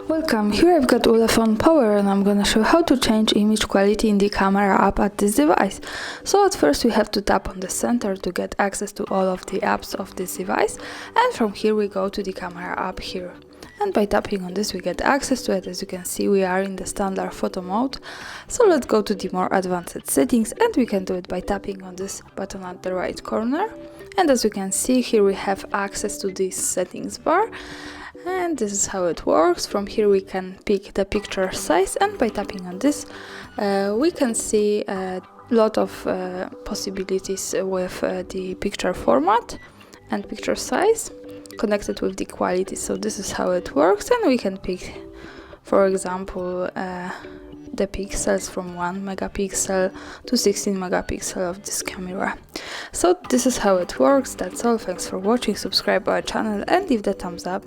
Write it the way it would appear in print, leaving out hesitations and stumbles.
Welcome, here I've got ULEFONE Power and I'm gonna show how to change image quality in the camera app at this device. So at first we have to tap on the center to get access to all of the apps of this device, and from here we go to the camera app here. And by tapping on this we get access to it. As you can see, we are in the standard photo mode. So let's go to the more advanced settings, and we can do it by tapping on this button at the right corner. And as you can see, here we have access to this settings bar. And this is how it works. From here we can pick the picture size, and by tapping on this we can see a lot of possibilities with the picture format and picture size connected with the quality. So this is how it works, and we can pick, for example, the pixels from 1 megapixel to 16 megapixel of this camera. So this is how it works. That's all. Thanks for watching. Subscribe our channel and leave the thumbs up.